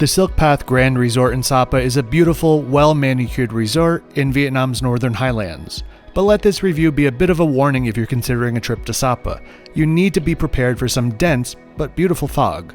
The Silk Path Grand Resort in Sapa is a beautiful, well-manicured resort in Vietnam's northern highlands. But let this review be a bit of a warning if you're considering a trip to Sapa. You need to be prepared for some dense but beautiful fog.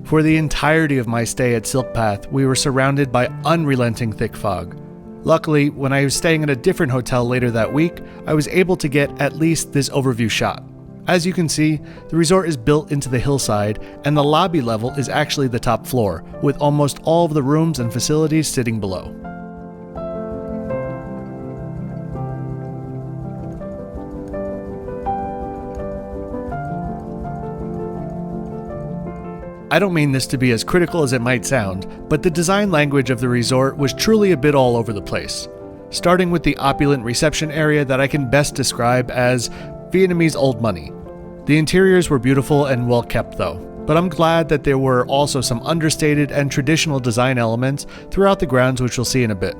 For the entirety of my stay at Silk Path, we were surrounded by unrelenting thick fog. Luckily, when I was staying at a different hotel later that week, I was able to get at least this overview shot. As you can see, the resort is built into the hillside, and the lobby level is actually the top floor, with almost all of the rooms and facilities sitting below. I don't mean this to be as critical as it might sound, but the design language of the resort was truly a bit all over the place. Starting with the opulent reception area that I can best describe as Vietnamese old money. The interiors were beautiful and well kept though, but I'm glad that there were also some understated and traditional design elements throughout the grounds, which we'll see in a bit.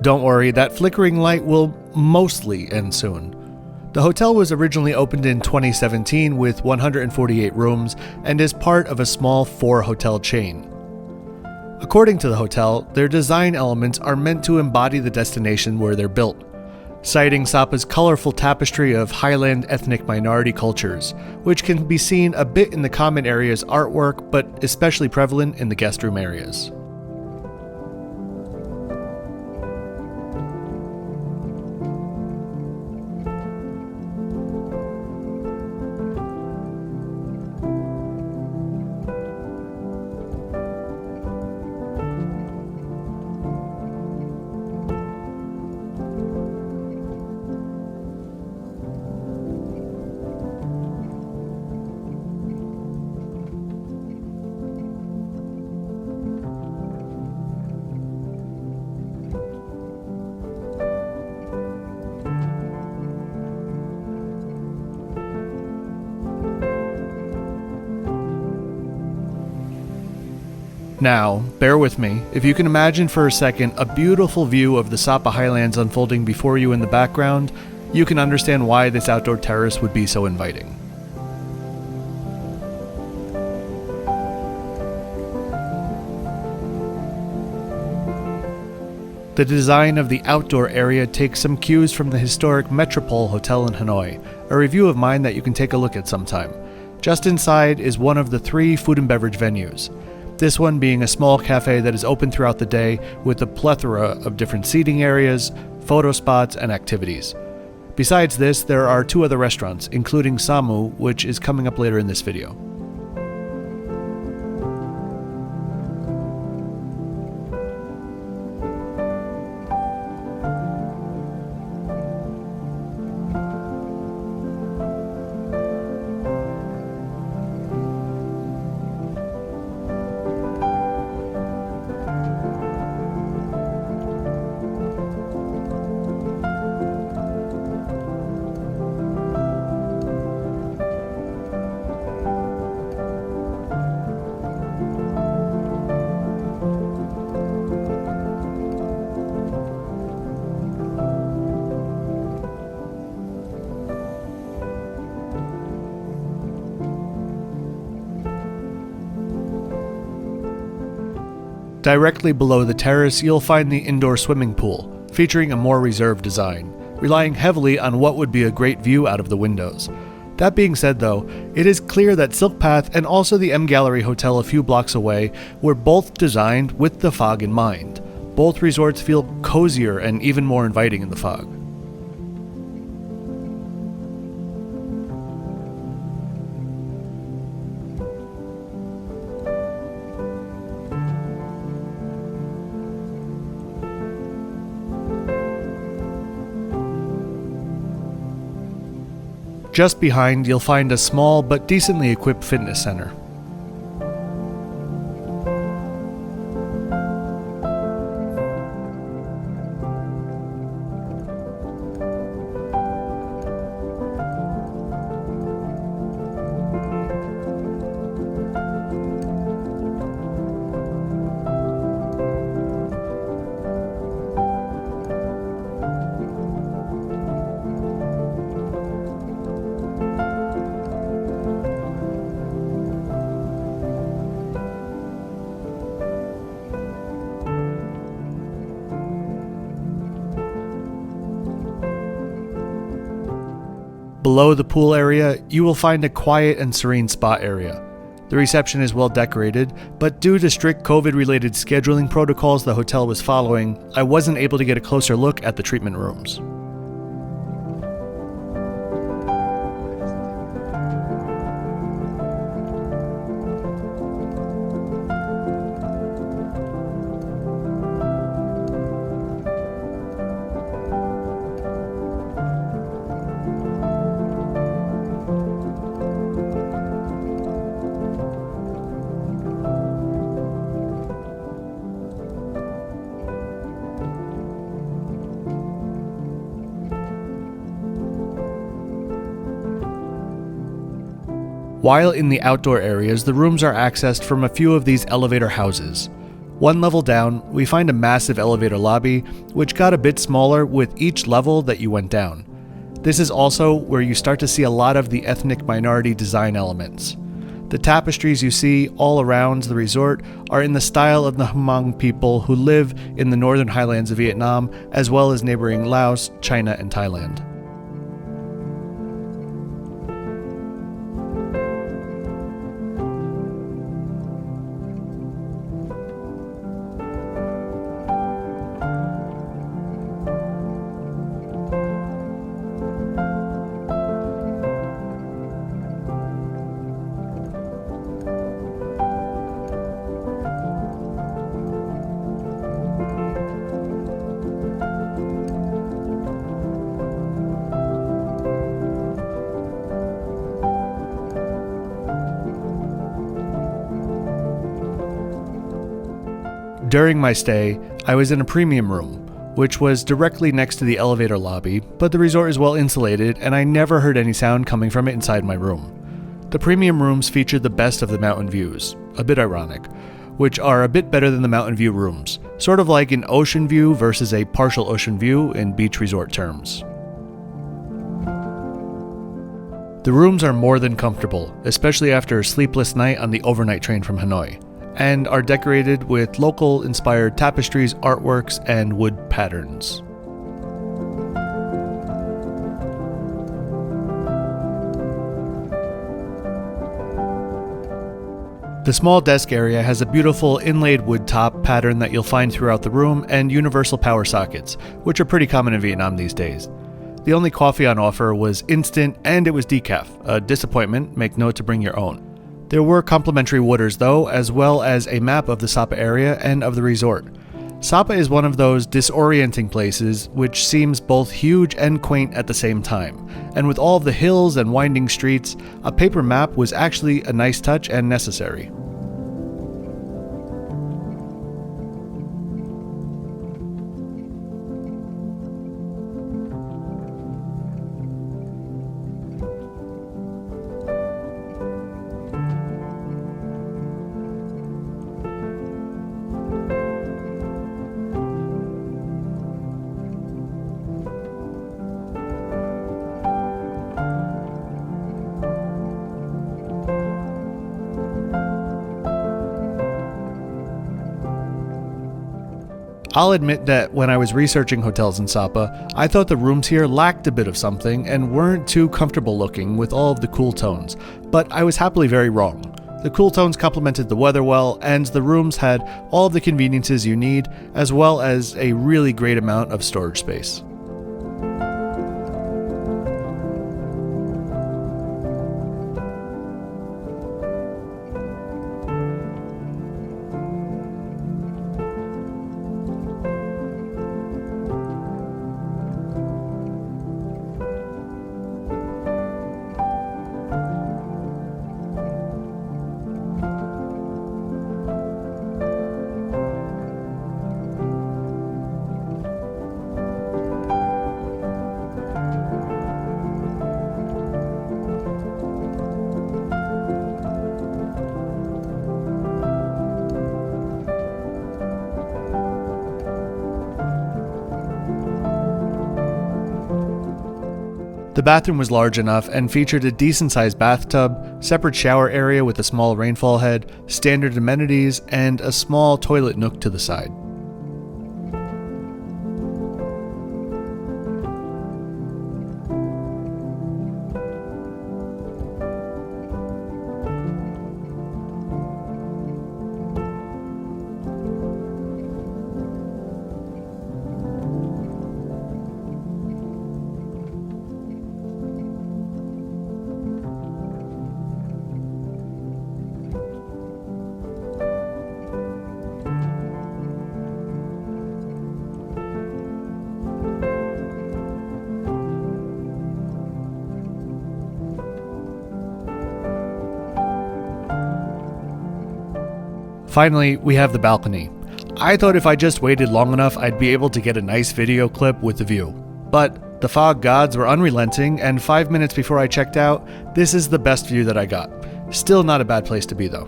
Don't worry, that flickering light will mostly end soon. The hotel was originally opened in 2017 with 148 rooms and is part of a small 4-hotel chain. According to the hotel, their design elements are meant to embody the destination where they're built, citing Sapa's colorful tapestry of highland ethnic minority cultures, which can be seen a bit in the common areas artwork, but especially prevalent in the guest room areas. Now, bear with me, if you can imagine for a second a beautiful view of the Sapa Highlands unfolding before you in the background, you can understand why this outdoor terrace would be so inviting. The design of the outdoor area takes some cues from the historic Metropole Hotel in Hanoi, a review of mine that you can take a look at sometime. Just inside is one of the 3 food and beverage venues. This one being a small cafe that is open throughout the day with a plethora of different seating areas, photo spots, and activities. Besides this, there are 2 other restaurants, including Samu, which is coming up later in this video. Directly below the terrace, you'll find the indoor swimming pool, featuring a more reserved design, relying heavily on what would be a great view out of the windows. That being said though, it is clear that Silk Path and also the M Gallery Hotel a few blocks away were both designed with the fog in mind. Both resorts feel cozier and even more inviting in the fog. Just behind, you'll find a small but decently equipped fitness center. Below the pool area, you will find a quiet and serene spa area. The reception is well decorated, but due to strict COVID-related scheduling protocols the hotel was following, I wasn't able to get a closer look at the treatment rooms. While in the outdoor areas, the rooms are accessed from a few of these elevator houses. One level down, we find a massive elevator lobby, which got a bit smaller with each level that you went down. This is also where you start to see a lot of the ethnic minority design elements. The tapestries you see all around the resort are in the style of the Hmong people who live in the northern highlands of Vietnam, as well as neighboring Laos, China, and Thailand. During my stay, I was in a premium room, which was directly next to the elevator lobby, but the resort is well insulated and I never heard any sound coming from it inside my room. The premium rooms featured the best of the mountain views, a bit ironic, which are a bit better than the mountain view rooms, sort of like an ocean view versus a partial ocean view in beach resort terms. The rooms are more than comfortable, especially after a sleepless night on the overnight train from Hanoi, and are decorated with local-inspired tapestries, artworks, and wood patterns. The small desk area has a beautiful inlaid wood top pattern that you'll find throughout the room and universal power sockets, which are pretty common in Vietnam these days. The only coffee on offer was instant and it was decaf, a disappointment, make note to bring your own. There were complimentary waters though, as well as a map of the Sapa area and of the resort. Sapa is one of those disorienting places which seems both huge and quaint at the same time, and with all of the hills and winding streets, a paper map was actually a nice touch and necessary. I'll admit that when I was researching hotels in Sapa, I thought the rooms here lacked a bit of something and weren't too comfortable looking with all of the cool tones, but I was happily very wrong. The cool tones complemented the weather well, and the rooms had all of the conveniences you need, as well as a really great amount of storage space. The bathroom was large enough and featured a decent-sized bathtub, separate shower area with a small rainfall head, standard amenities, and a small toilet nook to the side. Finally, we have the balcony. I thought if I just waited long enough, I'd be able to get a nice video clip with the view. But the fog gods were unrelenting, and 5 minutes before I checked out, this is the best view that I got. Still not a bad place to be though.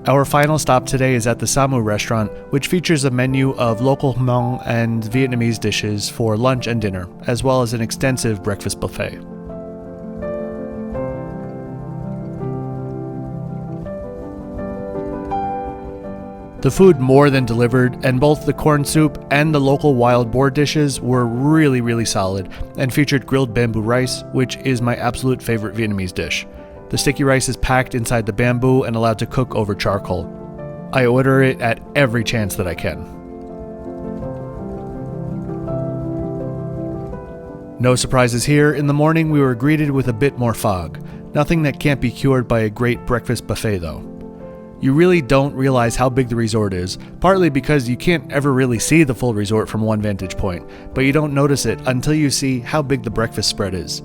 Our final stop today is at the Samu restaurant, which features a menu of local Hmong and Vietnamese dishes for lunch and dinner, as well as an extensive breakfast buffet. The food more than delivered, and both the corn soup and the local wild boar dishes were really solid and featured grilled bamboo rice, which is my absolute favorite Vietnamese dish. The sticky rice is packed inside the bamboo and allowed to cook over charcoal. I order it at every chance that I can. No surprises here. In the morning we were greeted with a bit more fog. Nothing that can't be cured by a great breakfast buffet though. You really don't realize how big the resort is, partly because you can't ever really see the full resort from one vantage point, but you don't notice it until you see how big the breakfast spread is.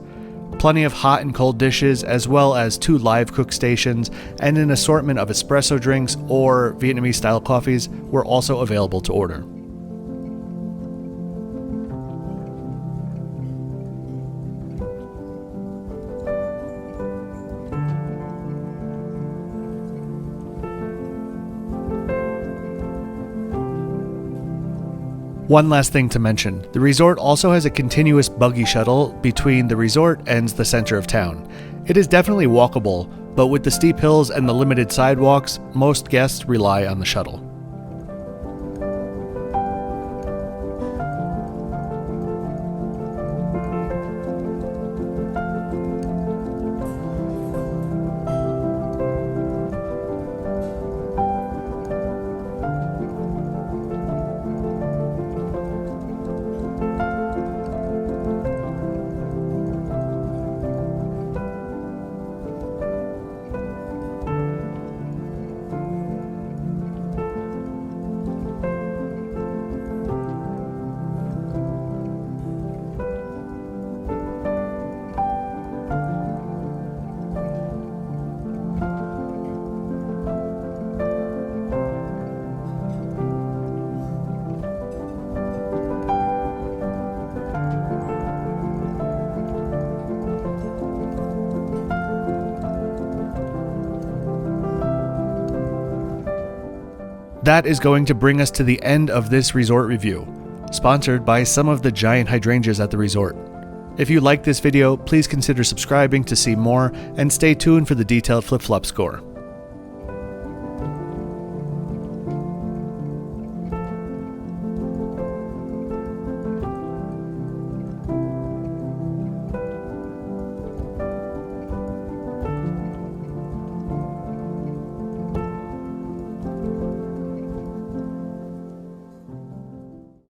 Plenty of hot and cold dishes, as well as 2 live cook stations and an assortment of espresso drinks or Vietnamese-style coffees were also available to order. One last thing to mention, the resort also has a continuous buggy shuttle between the resort and the center of town. It is definitely walkable, but with the steep hills and the limited sidewalks, most guests rely on the shuttle. that is going to bring us to the end of this resort review, sponsored by some of the giant hydrangeas at the resort. If you like this video, please consider subscribing to see more, and stay tuned for the detailed flip-flop score.